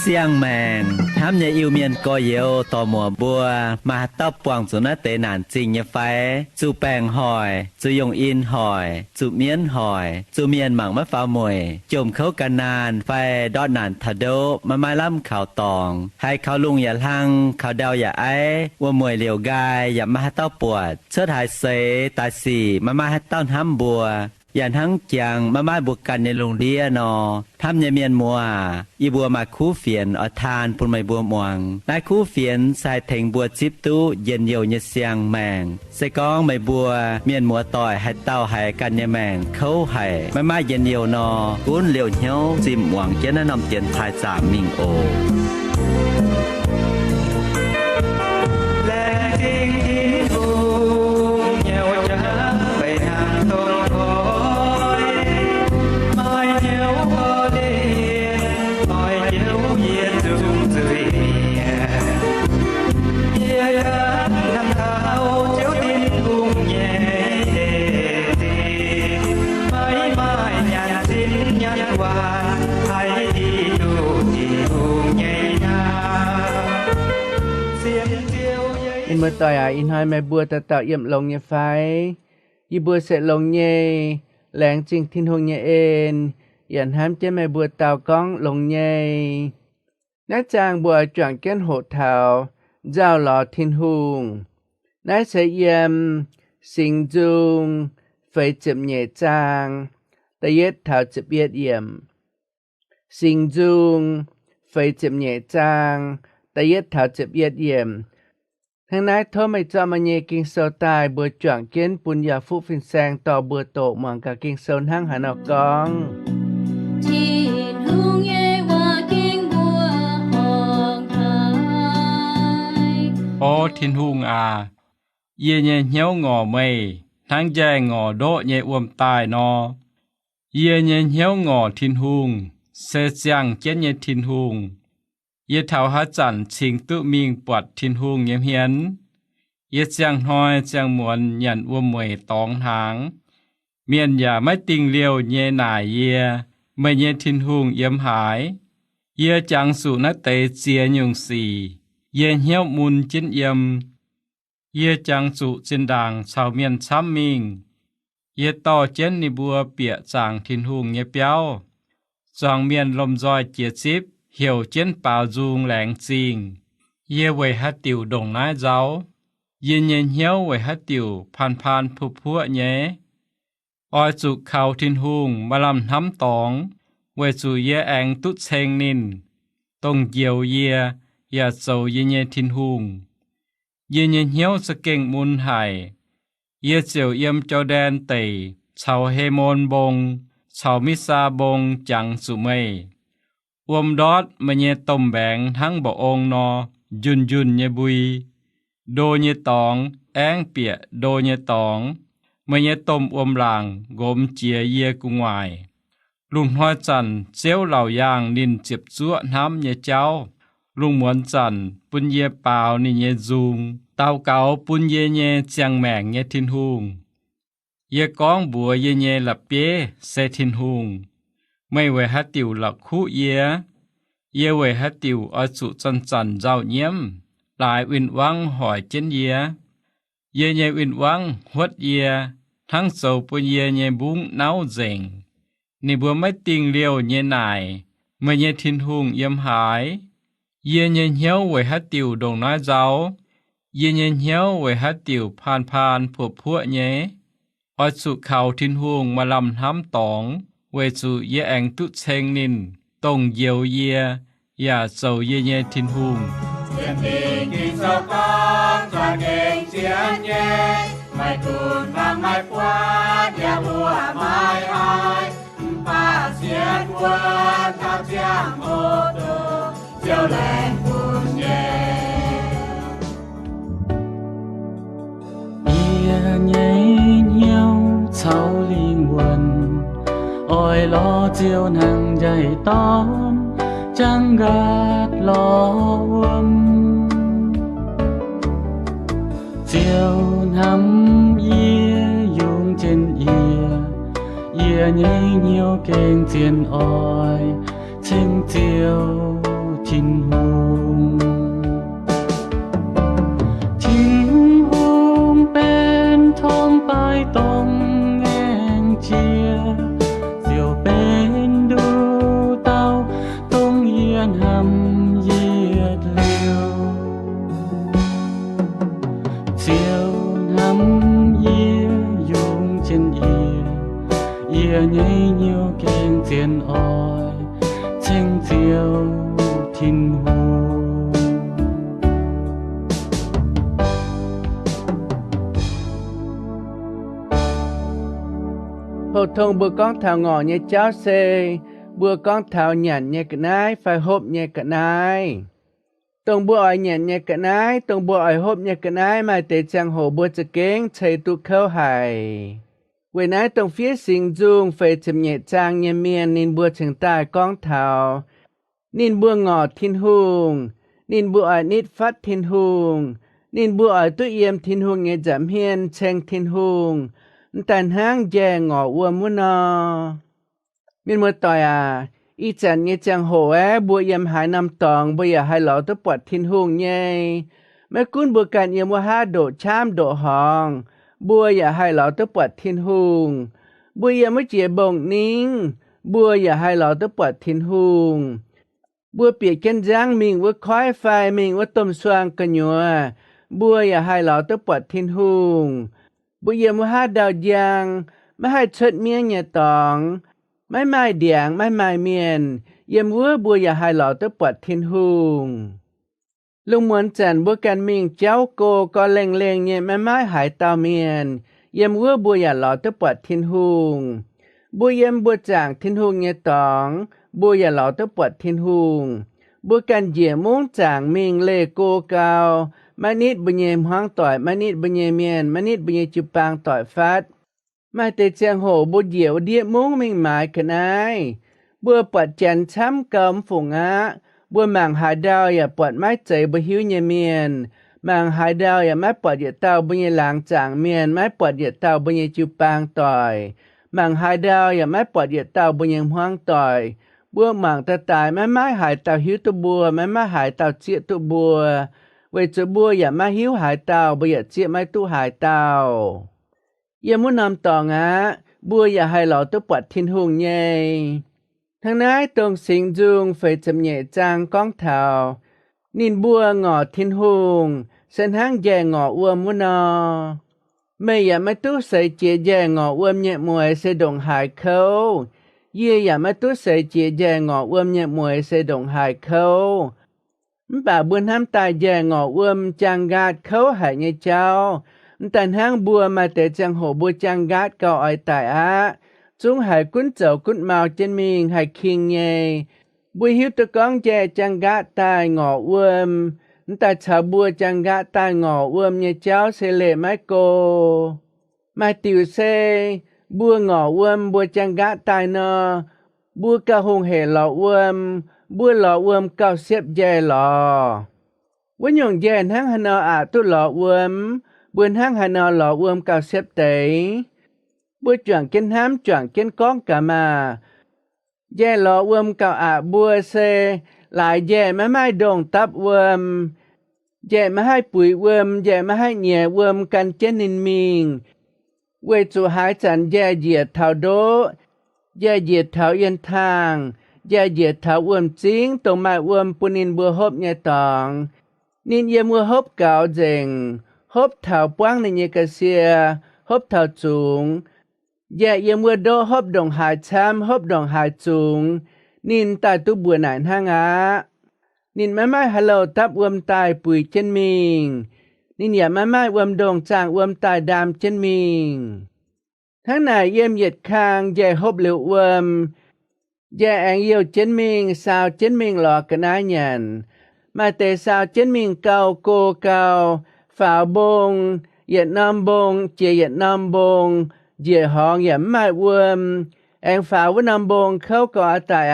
Siang mèn, thám nhà yêu miền có yếu tò mùa bùa, mà tóc quảng dù nó tế nản trình như phái, chú bèng hỏi, chú dùng in hỏi, chú miến hỏi, chú miền mảng mất pháo mùi, chùm khấu cả nàn, phai đọt nản thật đô, mà mai lắm khảo tòng, hay khảo lungอย่าลังkhảo đeoอย่าấy,ว่ามวยเหลียวกายอย่ามาให้เต้าปวดเชิดหายเสตายสี่มาให้เต้าห้ำบัวอย่างทั้งจังมาบวกกันในโรงเรียนนอทำเนี่ยเมียนมัวอีบัวมาคู่เฟียนอทานปุ่นไม่บัวมวงนายคู่เฟียนใส่เถงบัวจิบตู้เย็นเยียวเยเสียงแมงใส่กองไม่บัวเมียนมัวต่อยให้เต้าให้กันเนี่ยแมงเขาให้มาเย็นเยียวนอกุ้นเหลียวเหี้ยวจิมหวังเจนนำเตียนทายสามมิงโอเมื่อต่อยอินหอยแม่บัวตะเต่าเยี่ยมลงเยไฟยีบัวเสร็จลงเยแหลงจริงทินหงเยเอ็นยันห้ามเจ้แม่บัวเต่าก้องลงเยน้าจางบัวจวงเก้นโหดเท้าเจ้าหล่อทินหงน้าเสยเยี่ยมสิงจุงไฟเจ็บเยจางตะเย็ดเท้าเจ็บเย็ดเยี่ยมสิงจุงไฟเจ็บเยจางตะเย็ดเท้าเจ็บเย็ดเยี่ยมทั้งนั้นโทษไม่จอมันเยกิงโซตายเบื่อจ่วงเก้นปุญญาฟุฟินแซงต่อเบื่อโตหมองกับกิงโซนห้างหันออกกองทินหงเยว่ากิงบัวหองไทยโอทินหุงเย่เหี้ยวงอไม่ทั้งใจงอโดเย่อวมตายนอเย่เหี้ยวงอทินหุงเสจังเจนเย่ทินหุงเย่เท่าหาจันชิงตุมิงปวดทินหุงเยี่ยมเฮียนเย่เจียงหอยเจียงมวนยันอวมมวยตองหางเมียนอย่าไม่ติงเลียวเย่หน่ายเย่ไม่เย่ทินหุงเยี่ยมหายเย่จังสุนักเตเจียยงสีเย่เหี้ยวมุนจิ้นเยี่ยมเย่จังสุจินดังชาวเมียนช้ำมิงเย่ต่อเจนนิบัวเปียจางทินหุงเย่เปียวจองเมียนลมจอยเจียซิบเหี่ยวเจนเปล่าจูงแหลงจริงเย่ไว้ฮัดติวดงน้ายเจ้าเย็นเย็นเหี่ยวไว้ฮัดติวผ่านผู้พัวเย่ออยจุเขาทินหุงมาลำน้ำตองไว้จูเย่แองตุดเชงนินต้องเยี่ยวเย่อย่าโจเย็นเย็นทินหุงเย็นเย็นเหี่ยวสเก่งมุนไห่เย่เจียวเยี่ยมเจ้าแดนเตชาวเฮโมนบงชาวมิซาบงจังสุเมยอวมดอดมาเยต้มแบงทั้งบ่องนอยุนเยบุยโดเยตองแองเปียโดเยตองมาเยต้มอวมหลางกมเจียเยกุงวายลุงห้อยจันเจ้าเหล่ายางนินเจ็บจั่วน้ำเยเจ้าลุงหมวนจันปุญเยเปล่านี่เยจุงเต้าเก่าปุญเยเจียงแมงเยทินหุงเยก้องบัวเยหลับเป้เซทินหุงไม่ไว้ฮัดติวหลักคู่เยไว้ฮัดติวอสุจันเจ้าเยี่ยมหลายวินวังหอยเจนเยวินวังหวดทั้งโซปุญเยบุ้งเนาเจงในบัวไม่ติงเลียวเยนายเมื่อเยทินหุงเยี่ยมหายเหี่ยวไว้ฮัดติวดงน้อยเจ้าเหี่ยวไว้ฮัดติวผ่านพวกพวกเยอสุเขาทินหุงมาลำน้ำตองเวจูเยแองตุเชงนินต้องเยียวอย่าโจเยทินหุงเจียนดีกินเจ้ากองจวนเก่งเจียนเย่ไม่ตูนฟังไม่ปวดอย่าบัวไม่อายป้าเสียนวัวทับเจียงโอโตเจียวแหลงปุญเย่夜夜鸟草灵魂爱罗照能在当 chẳng gạt lo chiều nắm dùng trên nhây nhiều kênh tiền oi trên chiều thiên hùng bên thong bay tông ngang chia diều bên đu tao tông yên hầm diệt liều chiều nắm dùng trên nhây nhiều kênh tiền oi trên chiều thiên hùng Hồ thông bữa con thảo ngỏ nhé cháu xê, bữa con thảo nhàn nhé cái nái, phải hộp nhé cái nái. Tông bữa ỏi nhàn nhé cái nái, tông bữa ỏi hộp nhé cái nái, mà tế chẳng hồ bữa chả kênh, chạy tụ khâu hài. Vì nái tông phía sinh dung, phải chậm nhẹ trang nhé miền, nên bữa chẳng tài con thảo. Nên bữa ngọ thiên hùng, nên bữa ỏi nít phát thiên hùng, nên bữa ỏi tụi yếm thiên hùng nhé giảm hiên, chênh thiên hùng. Tàn hang dè ngọ ua mu nọ. Mình mơ tòi ý chẳng nghe chẳng hồ bùa yếm hai năm tòng, bùa yà hai lọ tức bọt thiên hùng nhé. Mấy cún bùa càn yếm mua hát độ chám độ hòn, bùa yà hai lọ tức bọt thiên hùng. Bùa yếm mới chìa bồng nín, bùa yà hai lọ tức bọt thiên hùng. Bùa bịa chân giang mình với khói phai mình với tôm xoang cơ nhùa, bùa yà hai lọ tức bọt thiên hùng. Bùa yếm mua hát đào giang, mấy hai chất miên nhà tòng, mấy mai điang, mấy mai miên, yếm vua bùa yà hai lọ tức bọt thiên hùng. Lúc muốn chẳng bùa can mình cháu cô có lênh lênh nhẹ mấy mai hải tàu miên, yếm vua bùa yà lọ tức bọt thiên hùng. Bùa yếm bùa chẳng thiên hùng nhà tòng, bùa yà lọ tức bọt thiên hùng. Bùa can dễ muốn chẳng mình lê cô cao, mai nít bùa nhềm hoang tỏi, mai nít bùa nhềm miền, mai nít bùa nhềm chụp bang tỏi phát. Mai tế chàng hổ bùa diệu địa muốn mình mãi khẩn ai. Bùa bọt chán chám cầm phùng bùa màng hải đào ya bọt mái chạy bùa hiếu nhềm miền. Màng hải đào ya mái bọt ya tàu bùa nhềm làng chẳng miền, mái bọt ya tàu bùa nhềm chụp bang tỏi. Màng hải đào ya mái bọt ya tàu bùa nhềm hoang tỏi. Bùa màng ta tài mái hải tàu hiếu tu bùa, mái hải tàu chia tu bùa. Vậy cho bùa ya mái hiếu hải tàu, bùa ya chia mái tu hải tàu. Ya muốn nằm tòng bùa ya hai lọ tu bọt thiên hùng nhé. Thằng nái tông sinh dung phải chậm nhẹ trang con thảo. Nên bùa ngọ thiên hùng, sân hang dè ngọ uom mu nọ. Mày ya mái tu xây chia dè ngọ uom nhẹ mùi sẽ đồng hải khâu. Ye ya mái tu xây chia dè ngọ uom nhẹ mùi sẽ đồng hải khâu. Bà buôn ham tài dè ngọ uom trang gạt khâu hải nhé cháu. Tàn hang bùa mà tế chẳng hổ bùa trang gạt cao ỏi tại chúng hải cún dầu cún màu trên mình hải kinh nhé. Bùa hiếu tự con dè trang gạt tài ngọ uom. Ta chào bùa trang gạt tài ngọ uom nhé cháu sẽ lệ mái cô. Mai tiểu xe, bùa ngọ uom bùa trang gạt tài nọ. Bùa cao hùng hề lọ uom, bùa lọ uom cao xếp dè lọ. Với nhung dè hang hà nọ tu lọ uom. Bùa hang hà nọ lọ uom cao xếp tế. Bùa choàng kiến hám choàng kiến con cả mà. Dè lọ uom cao bùa xe. Lại dè má mai đồng tắp uom. Dè má hai bụi uom, dè má hai nhẹ uom căn chén ninh mình. Quê chủ hái chẳng dè diệt thảo đố. Dè diệt thảo yên thang. Dè diệt thảo uom chính. Tổng mai uom bùa ninh bùa hộp nhẹ tòng. Ninh yếm bùa hộp cao dành. Hộp thảo quang này nhé cả xìa, hộp thảo trùng. Dạ yếm bùa đô hộp đồng hải chám, hộp đồng hải trùng. Nín tài tu bùa nản hang Nín mai hello tắp uom tài bùi chân mình. Nín dạ mai uom đồng chàng uom tài đàm chân mình. Tháng này yếm yết khang, dạ hộp liu uom. Dạ anh yêu chân mình, sao chân mình lọ cái nái nhận. Mà tế sao chân mình cao cô cao. Pháo bông, Việt Nam bông, chia Việt Nam bông, dìa hòn yếm mai uom. Anh pháo với Nam bông khâu có tại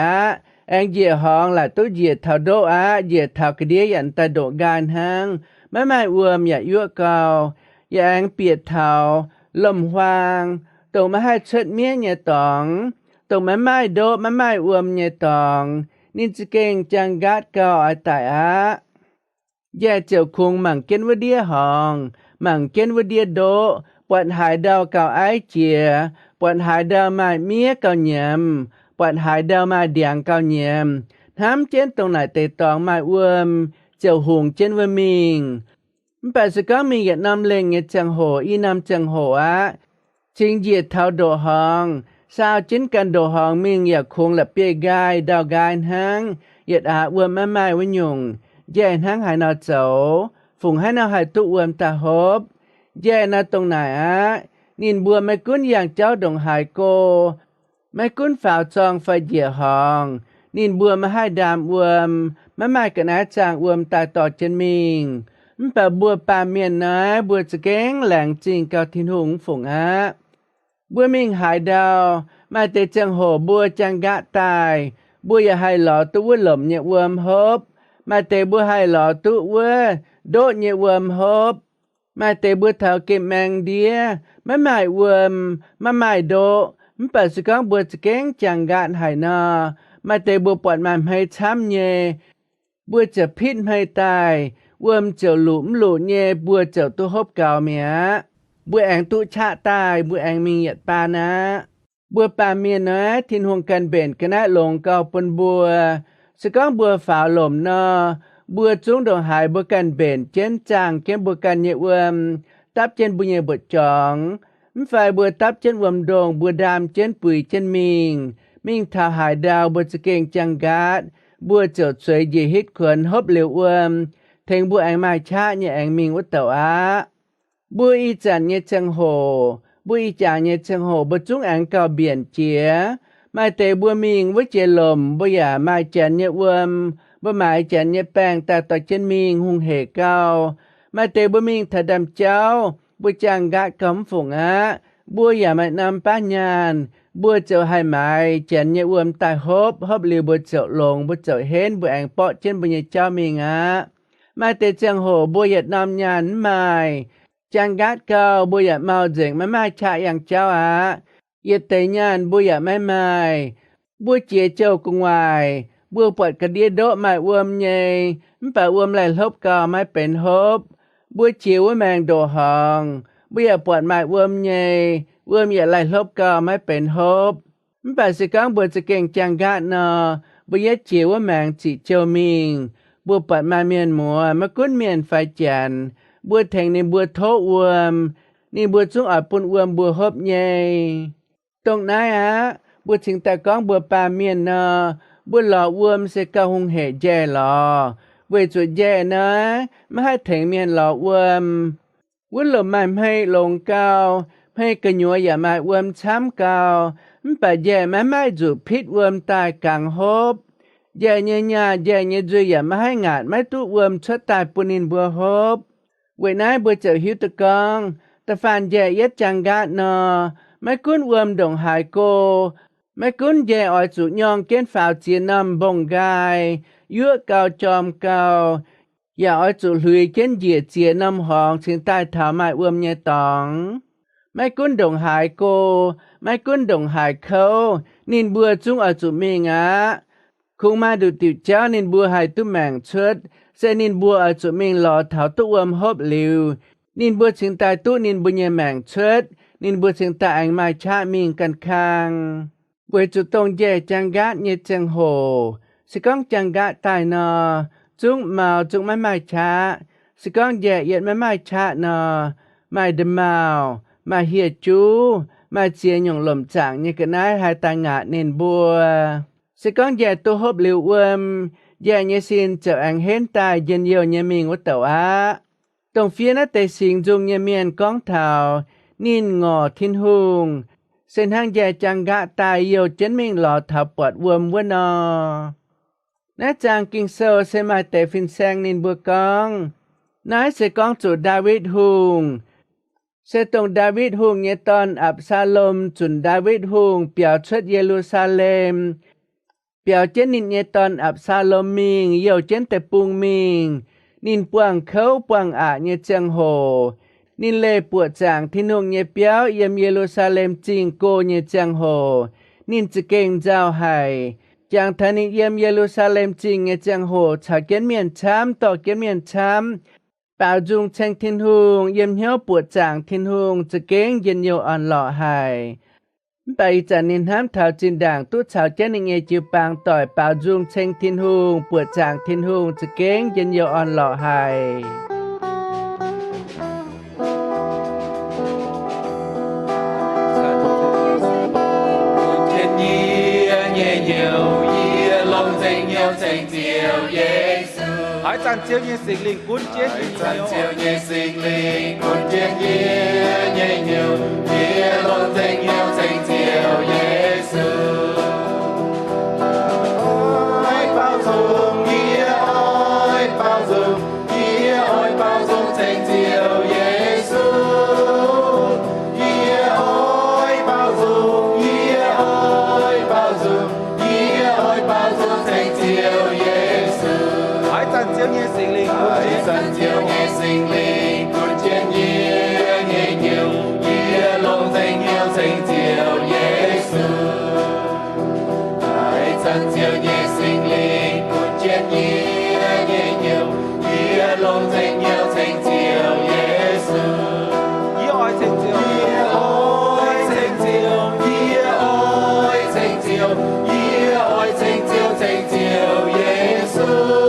anh dìa hòn là tôi dìa thảo đô á dìa thảo cái đĩa dặn ta độ gan hang mấy mai uom ya yua cao ya anh biệt thảo lầm hoang tổ mà hai chết mía nhà tòng tổ mấy mai đô mấy mai uom nhà tòng nên chỉ kênh chẳng gát cao ở tại á ya chiều khung mảng kiến với đĩa hòn mảng kiến với đĩa đô bọn hải đào cao ái chìa bọn hải đào mai mía cao nhầm bọn hải đào mai điang cao nhầm hám trên tông này tề tòng mai uom chiều hùng trên với mình bà sẽ có mình Việt Nam lên nghe chẳng hồ y nam chẳng hồ á chính diệt thao đồ hòn sao chính căn đồ hòn mìnhอยากคงlà bia gai đào gai hang yết uom mai mai với nhung dạy hang hải nào cháu phùng hải nào hải tụ uom ta hốp dạy nào tông này á nhìn bùa mấy cuốn dạng cháu đồng hải cô mấy cuốn pháo tròn phải dìa hòn nhìn bùa mà hai đàm uom mai mai cái ná chàng uom ta tỏ chân mình bà bùa bà miền nói bùaจะแก้งแหลงจริงเกาทินหงฝงáบัวมิงหายดาวมาแต่จังโหบัวจังกะตายบัวอย่าให้หล่อตัวหล่มเนี่ยเวิมฮบมาแต่บัวให้หล่อตัวโดเนี่ยเวิมฮบมาแต่บัวเท่าเก็บแมงเดียไม่หมายเวิมไม่หมายโดมันเปิดสกังบัวจะแก้งจังกะหายนามาแต่บัวปวดมันให้ช้ำเย่บัวจะพิษให้ตายuom chậu lũm lũ nhẹ bùa chậu tu hốp cao mía bùa anh tu chạ tai bùa anh minh nhật pa na bùa pa miên nói thiên huồng can bền cái nát lồng cao pôn bùa sẽ có bùa pháo lồm no bùa chúng đồng hải bùa can bền chén chàng chén bùa can nhẹ uom táp trên bùa nhẹ bùa chóng phải bùa táp trên uom đồng bùa đam trên bùi trên mình thảo hải đào bùa sẽ kênh chăng gát bùa chậu xuôi gì hít khuẩn hốp liều uom thành bùa anh mai cha nhẹ anh mình út tàu á bùa y chàng nhẹ chân hồ bùa y chàng nhẹ chân hồ bùa chúng anh cao biển chía mai tề bùa mình với chè lồm bùa giả mai chàng nhẹ uom bùa mai chàng nhẹ bang ta tỏ chân mình hung hề cao mai tề bùa mình thật đầm cháu bùa chàng gác cấm phụng á bùa giả mai nằm bá nhàn bùa chậu hai mai chàng nhẹ uom tai hốp liều bùa chậu lồng bùa chậu hến bùa anh bọ trên bùa nhẹ cháu mình á mai tề chẳng hồ bùa Việt Nam nhàn mai chẳng gát cao bùa Việt mau dừng mai chạy yang cháu á Việt tề nhàn bùa Việt mai bùa chia châu cùng ngoài bùa bọt cả đĩa đỗ mai uom nhây bà uom lại lốp cao mai bền hốp bùa chiếu với màng đồ hòn bùa Việt bọt mai uom nhây uom Việt lại lốp cao mai bền hốp bà sẽ có bùa sẽ kênh chẳng gát nọ bùa Việt chiếu với màng chỉ châu mình bùaปัดมาเมียนมัวมากุ้นเมียนไฟจันบัวแทงในบัวโทอวมนี่บัวจุงอาปุ่นอวมบัวฮบใหญ่ตรงนั้นบัวถึงแต่ก้องบัวปาเมียนนะบัวหล่ออวมเสกะหงเหแย่หล่อเวจุดแย่นะไม่ให้แทงเมียนหล่ออวมบัวหล่อไม่ให้ลงเกาให้กระยัวอย่ามาอวมช้ำเกามันป่าแย่ไม่จุดพิษอวมตายกลางฮบแย่เนียแย่เนียจุยอย่ามาให้งานไม่ตู้อวมชดตายปุนินบัวฮบเวนัยบัวเจ้าหิวตะกองตะฟานแย่เย็ดจังกะนอไม่กุ้นอวมดงหายโกไม่กุ้นแย่อ้อยจุยองเก้นฝาวเจียนำบงกายยั่วเกาจอมเกาอย่าอ้อยจุลุยเก้นเหยียดเจียนำหองถึงใต้เท้าไม้อวมเนียตองไม่กุ้นดงหายโกไม่กุ้นดงหายเขานินบัวจุงอ้อยจุเมงะคงมาดูติวเจ้านินบัวหายตุ้มแมงเชิดเซนินบัวอาจุเมงหล่อเถาตุ้วมฮบลิวนินบัวถึงตายตู้นินบุญยแมงเชิดนินบัวถึงตายอังไม้ชามิงกันคางเวจุตงเย่จังกะเนจังโหสก้องจังกะตายนอจุงเมาจุงไม้ชาสก้องเย่เย็ดไม้ชาเนอไม้เดมาวมาเฮียจูมาเจียหยงหล่มจางเนี่ยกันนายหายตางะเนินบัวสก้องแย่ตัวฮบลิวเวิมแย่เนี่ยสินเจ้าอังเห็นตายเย็นเยียวเนี่ยมิงวัตเตวะตรงเฟียนะแต่สิงจุงเนี่ยเมียนก้องเท้านินงอทินหุงเส้นทางแย่จังกะตายเยียวเจนมิงหล่อเท้าปวดเวิมวะนอนะจางกิงโซเซมาแต่ฟินแซงนินบัวกองนายเสก้องจุดดาวิดหุงเสตรงดาวิดหุงเนี่ยตอนอับซาลมจุนดาวิดหุงเปียวชดเยรูซาเล็ม biểu trên nín nhẹ tòn áp xa lô mình yêu trên tè bùng mình nín buông khâu buông nhẹ chang hồ nín lê bùa chàng thiên hùng nhẹ béo yếm Jerusalem chinh cô nhẹ chang hồ nín chỉ kênh giao hải chàng thân nín yếm Jerusalem chinh nhẹ chang hồ chả kiến miền chám tỏ kiến miền chám bảo dung chang thiên hùng yếm hiếu bùa chàng thiên hùng chỉ kênh yên nhiều on lọ hải bây giờ nín hám thảo trên đảng tốt chào chế nín nghe chịu bang tỏi bảo dung chang thiên hùng bùa chàng thiên hùng chỉ kênh yên nhiều on lọ hải Hãy dàn chiếu như sinh linh cuốn chiến như sinh linh cuốn chiến như nhiều như lòng danh yêu danh chiều Giêsu. Ôi bao dung nghĩa ôi bao dung nghĩa ôi bao dung danh chiều Giêsu. Nghĩa ôi bao dung nghĩa ôi bao dung nghĩa ôi bao dung danh chiều Giêsu. Hãy dàn chiếu như sinh linh dần chiều nghe sinh linh cuốn chiến như nhiều như lòng danh yêu danh chiều Giêsu. Hãy dần chiều nghe sinh linh cuốn chiến như nhiều như lòng danh yêu danh chiều Giêsu. Nghĩa ôi danh chiều nghĩa ôi danh chiều nghĩa ôi danh chiều nghĩa ôi danh chiều danh chiều Giêsu.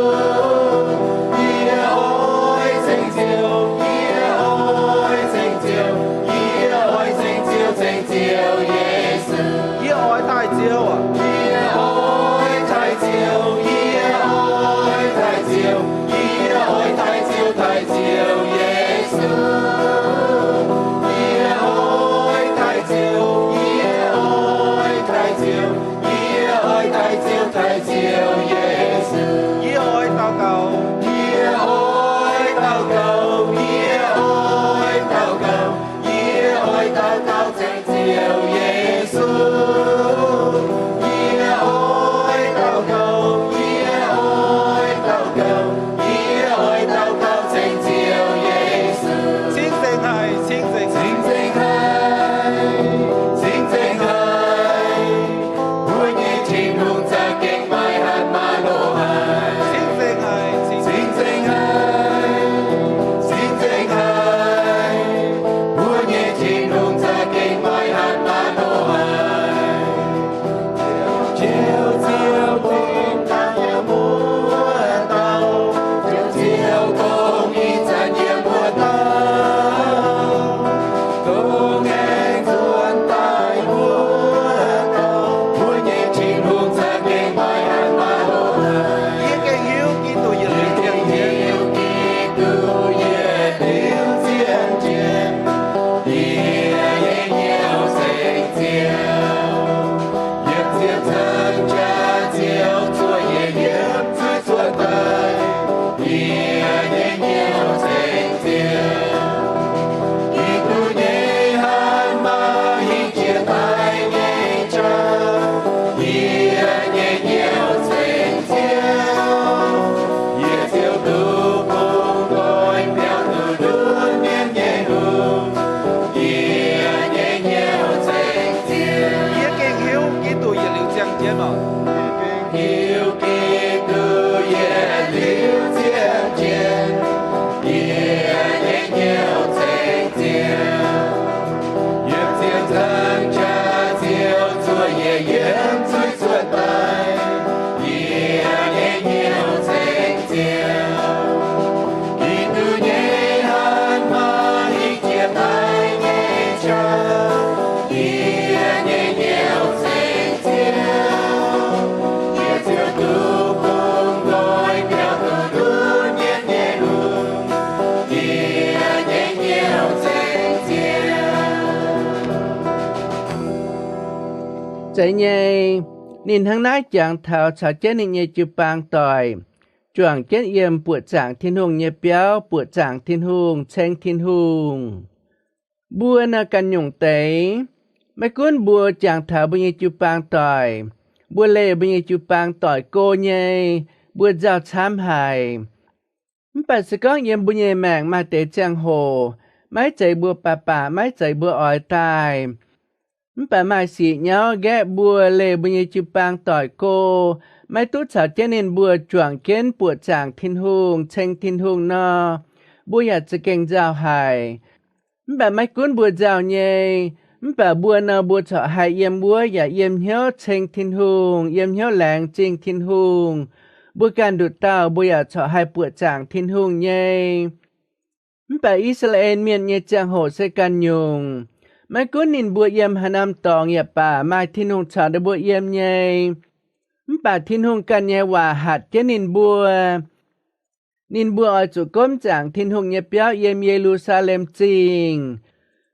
Chạy nhẹ nín hăng nái chẳng thảo chả chết nín nhẹ chữ bang tỏi chuang chết yếm bụa chẳng thiên hùng nhẹ béo bụa chẳng thiên hùng chênh thiên hùng bùa na căn nhung tế mấy cuốn bùa chẳng thảo bùa nhẹ chữ bang tỏi bùa lệ bây giờ chụp băng tỏi cô nhé bùa giao chám hài bà sẽ có yếm bùa nhẹ mạng mà tế trang hồ máy chạy bùa bà máy chạy bùa ỏi tài bà mà xị nhau ghé bùa lệ bùa nhẹ chụp băng tỏi cô máy tút chảo chế nên bùa chuộng kiến bùa chàng thiên hùng chênh thiên hùng no bùa nhạc sẽ kênh giao hài bà máy cuốn bùa giao nhé bà bùa nào bùa chọ hai yếm bùa ya yếm hiếu chênh thiên hùng yếm hiếu làng chênh thiên hùng bùa can đụt tao bùa ya chọ hai bùa chàng thiên hùng nhé bà Israel miền nhé chàng hồ sẽ can nhung máy cuốn nín bùa yếm hà nam tòng ya bà mai thiên hùng chọ để bùa yếm nhé bà thiên hùng can nhé hòa hạt chế nín bùa ở chỗ cốm chàng thiên hùng nhé béo yếm Jerusalem chinh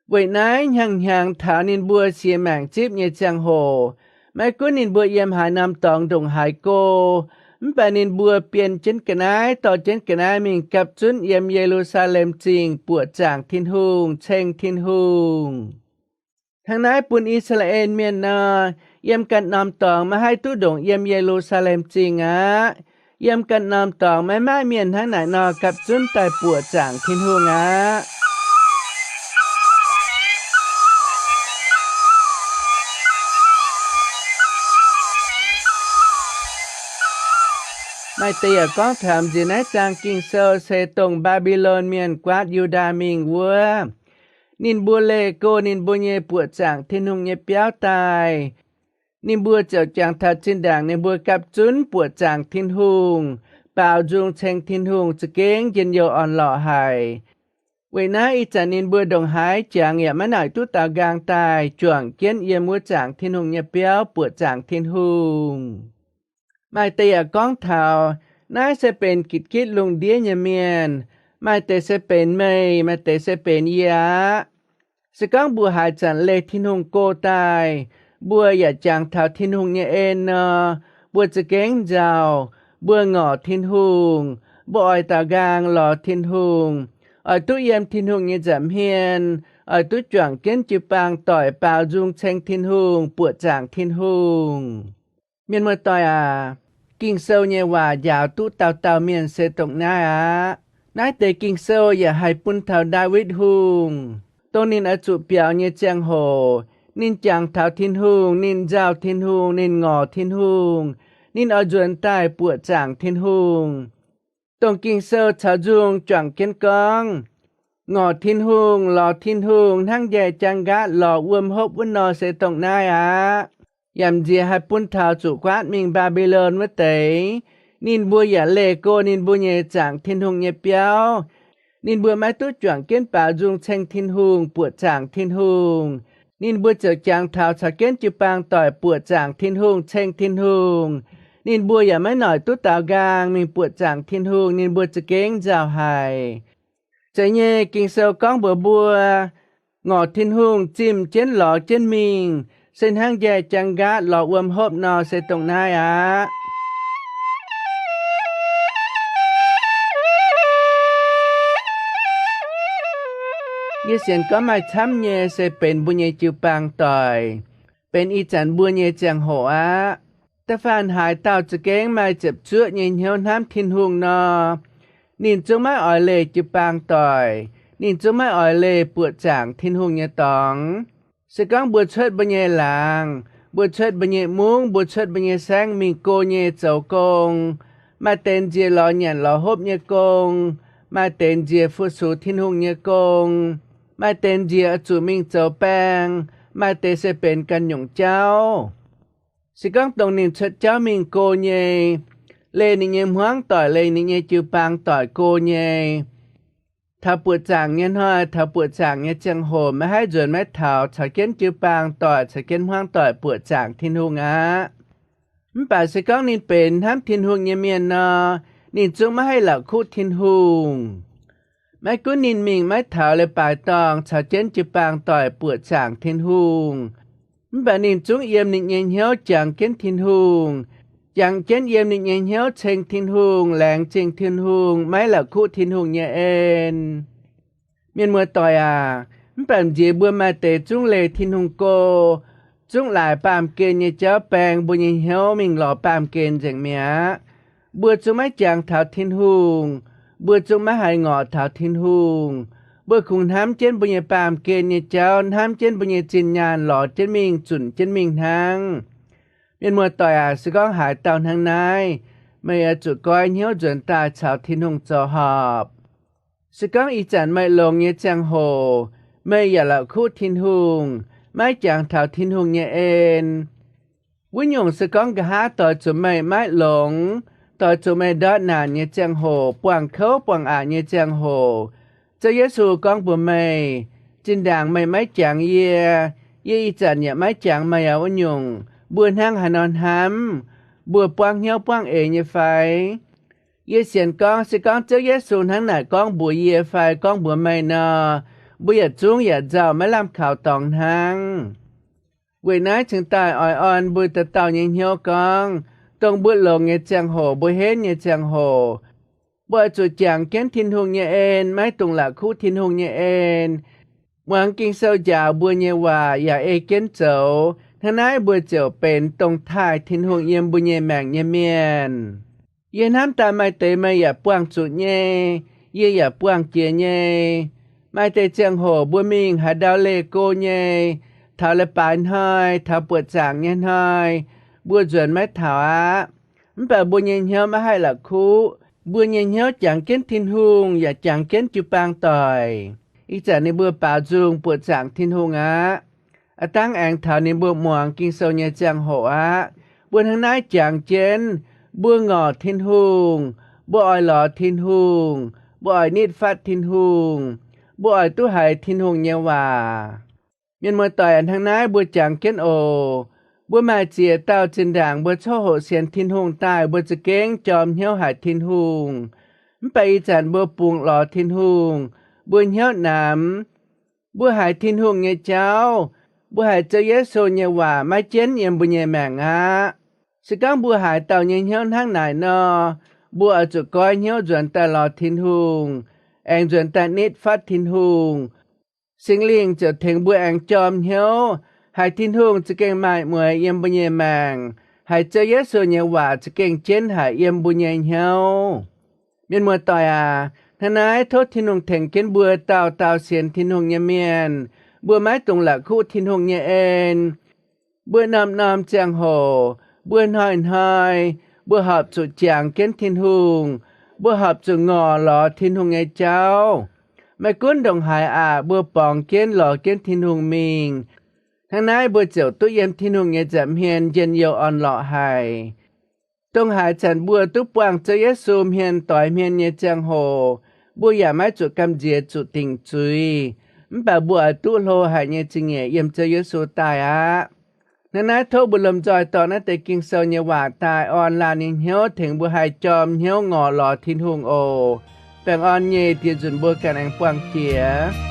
vậy nãy hàng thảo nín bùa xìa mảng chip nhé chàng hồ máy cuốn nín bùa yếm hà nam tòng đồng hải cô bà nín bùa biển trên cái nái tỏ trên cái nái mình cặp chún yếm Jerusalem chinh bùa chàng thiên hùng chênh thiên hùng thằng nái bùn Israel miền nà yếm cận nam tòng mà hai tú đồng yếm Jerusalem chinh á yếm cận nam tòng mà mai miền thằng nái nà cặp chún tại bùa chàng thiên hùng á mai tìa có thầm gì nãy chàng kinh sơ xe tông Babylon miền quát Yuda mình vua nín bùa lê cô nín bùa nhẹ bùa chàng thiên hùng nhẹ béo tài nín bùa chào chàng thật trên đảng nín bùa cặp chún bùa chàng thiên hùng bảo dung chênh thiên hùng chỉ kiến dân dầu on lọ hài vậy nãy ý chàng nín bùa đồng hái chàng nhẹ mà nổi tút tàu gang tài chuộng kiến yếm bùa chàng thiên hùng nhẹ béo bùa chàng thiên hùng mai tìa con thảo nãy sẽเป็นกิจคิดลงเดียยเมียนไม่แต่sẽเป็นไม่แต่sẽเป็นยาสกังบัวหายจันเลทินหงโกตายบัวอย่าจางเท่าทินหงเนี่ยเอ็นเนอบัวจะเก่งเจ้าบัวงอทินหงบัวอ้อยตากางหล่อทินหงอ้อยตุ้ยมทินหงเนี่ยจำเฮียนอ้อยตุ้ยจวงเก้นจิปางต่อยเปล่าจุงเชงทินหงปวดจางทินหงเมียนมาต่อยkinh sâu nhẹ hòa dạo tu tàu miền sẽ tổng nai nái tề kinh sâuอย่าให้ปุ่นเท่าดาวิดฮุงตัวนินอจุเปียวเนี่ยเจียงโหนินจางเท่าทินฮุงนินเจ้าทินฮุงนินงอทินฮุงนินอจวนใต้ปวดจางทินฮุงตรงkinh sâuชาวจุงจ่างเก้นกองงอทินฮุงหล่อทินฮุงทั้งใหญ่จังกะหล่ออวมฮบวุ่นนอเสตรงนายยำเจียให้ปุ่นเท้าจุกวาดมิงบาบิโลนวะเตยนินบัวอย่าเลโกนินบัวเยจางทินหงเยเปียวนินบัวไม้ตุ้จวงเก้นป่าจุงเชงทินหงปวดจางทินหงนินบัวเจอจางเท้าชาเก้นจิปางต่อยปวดจางทินหงเชงทินหงนินบัวอย่าไม่หน่อยตุ้ตาวกางมิงปวดจางทินหงนินบัวจะเก้งเจ้าหายใจเย่กิงเซลก้องบัวงอทินหงจิ้มเจนหล่อเจนมิงเส้นห้างใหญ่จังกะหลอกวมหบนอเสตรงนายยี่เสียนก็มาช้ำเยเสเป็นบุญเยจิวปางต่อยเป็นอีจันบุญเยจังโหแต่ฟานหายเต่าจะเก้งมาเจ็บเชื้อเย็นเหี่ยวน้ำทินหุงนอนินจงไม่อ่อยเล่จิวปางต่อยนินจงไม่อ่อยเล่ปวดจางทินหุงเยตองสกังบัวเชิดบัญญัยหลางบัวเชิดบัญญัยมุ้งบัวเชิดบัญญัยแสงมิงโกเยเจ้ากงมาเต็นเจียหล่อหยันหล่อฮบเยกงมาเต็นเจียฟุสูทินหุงเยกงมาเต็นเจียจูมิงเจ้าแปงมาเตเสเป็นกันหยงเจ้าสกังตรงนินเชิดเจ้ามิงโกเยเลนิเยมหวงต่อยเลนิเยจิวปางต่อยโกเยถ้าปวดจางเงี้ยห้อยถ้าปวดจางเงี้ยจังโหมไม่ให้จวนไม่เท้าชาเก้นจือปางต่อยชาเก้นห้างต่อยปวดจางทินหุงมันป่าสก้องนินเป็นห้ามทินหุงเงี้ยเมียนนอนินจุงไม่ให้เหล่าคู่ทินหุงไม่กู้นินมิงไม่เท้าเลยป่ายตองชาเก้นจือปางต่อยปวดจางทินหุงมันป่านินจุงเยี่ยมนินเงี้ยเหี้ยวจางเก้นทินหุงอย่างเช่นเยี่ยมนินเงี้ยวเชงทินหุงแหลงเชงทินหุงไม่หลักคู่ทินหุงเนี่ยเอ็นเมียนมัวต่อยมันเป็นเจียบัวมาเตจุงเลทินหุงโก chúng lại bàm kên như cháu bèng bùa như hiếu mình lọ bàm kên chẳng mẹ bùa chúng mấy chàng thảo thiên hùng bùa chúng mấy hai ngọ thảo thiên hùng bùa khung hám trên bùa như bàm kên như cháu hám trên bùa như chín nhàn lọ trên mình chuẩn trên mình thang miền mùa tỏi sự con hải tàu thang này mày chủ coi hiếu chuẩn ta thảo thiên hùng cho họp sự con ý chẳng mày lồng như chàng hồ màyอย่าละคู่thiên hùngไม่จางเท่าทินหงเยเอ็นวิญญาณสกองกะหาต่อจุไม่ไม่หลงต่อจุไม่ดอดนานเยเจียงโหปวงเขาปวงอาเยเจียงโหเจ้าเยซูกองบุไม่จินด่างไม่จางเยอีจันเนี่ยไม่จางไม่เอาวิญญาณบัวห้างหานอนห้ำบัวปวงเหี่ยวปวงเอเยไฟเยเสียนกองสกองเจ้าเยซูทั้งหน้ากองบัวเยไฟกองบัวไม่นอบุยจุงอย่าเจ้าไม่ลำข่าวตองทางเวยน้อยถึงตายอ่อยอ่อนบุยตะเต่ายิงเหี่ยวกองตรงบุยลงเงเจียงโหบุยเฮ็ดเงเจียงโหบุยจุดจางเก้นทินหงเงเอ็นไม่ตรงหลักคู่ทินหงเงเอ็นเมืองกิงเซาจ่าบุยเงว่าอย่าเอเก้นเจ้าทนายบุยเจ้าเป็นตรงท้ายทินหงเยี่ยมบุยเงแมงเงเมียนเย็นน้ำตาไม่เตยไม่อย่าป้วงจุดเงอย่าป้วงเจียเงไม่แต่เจียงโหบัวมิงหาดาวเลโกเย่เท่าละปานห้อยเท่าปวดจางเงี้ยห้อยบัวจวนไม่เท่ามันแบบบัวเงี้ยเหี้ยวมาให้ละคู่บัวเงี้ยเหี้ยวจางเก้นทินหุงอย่าจางเก้นจุปางต่อยอีจากในบัวป่าจุงปวดจางทินหุงตั้งแองเท่าในบัวหมวงกิงโซเงี้ยเจียงโหบัวทางนั้นจางเจนบัวงอทินหุงบัวอ้อยหล่อทินหุงบัวอ้อยนิดฟัดทินหุงบัวตู้หายทินหงเยาว่าเมียนมวยต่อยอันทางนั้นบัวจางเก้นโอบัวมาเจียเต้าจินด่างบัวโชโหเสียนทินหงใต้บัวจะเก้งจอมเหี้ยวหายทินหงมันไปอีจันบัวปุงหล่อทินหงบัวเหี้ยวหนำบัวหายทินหงเงเจ้าบัวหายเจ้าเยโซเยาว่าไม่เจนเยี่ยมบัวเยแมงสกังบัวหายเต่าเยเหี้ยวทางไหนนอบัวจุก้อยเหี้ยวจวนแต่หล่อทินหงแองจวนแต่นิดฟัดทินหงสิงเลียงจะถึงบัวแองจอมเหียวหายทินหงจะเก่งไม้มวยเยี่ยมบุญเยแมงหายเจเยโซเยว่าจะเก่งเจนหายเยี่ยมบุญเยเหียวเมียนมวยต่อยทนายโทษทินหงถึงเก้นบัวเต่าเสียนทินหงเยเมียนบัวไม้ตรงหลักคู่ทินหงเยเอ็นบัวนำเจียงโหบัวน้อยบัวหอบจุดจางเก้นทินหงบัวหับจะงอหล่อทินหงไงเจ้าไม่กุ้นดงหายบัวปองเก้นหล่อเก้นทินหงมิงทางนั้นบัวเจียวตู้เย็นทินหงไงจะเฮียนเย็นเยียวอ่อนหล่อหายต้องหายฉันบัวตุ๊ปวางเจเยซูมเฮียนต่อยเฮียนเยเจียงโหบัวอย่าไม่จุดกำเจียจุดติ่งจุยมันแบบบัวตู้โลหายเยจิงเงี่ยเยี่ยมเจเยซูตายนั่นนะโทบุลมจอยตอนนั้นแต่กิงเซลเยว่าตายออนลานิเหียวถึงบัวหายจอมเหียวงอหล่อทินหงโอแปลงออนเยเทียจุนบัวกันแองปวงเจีย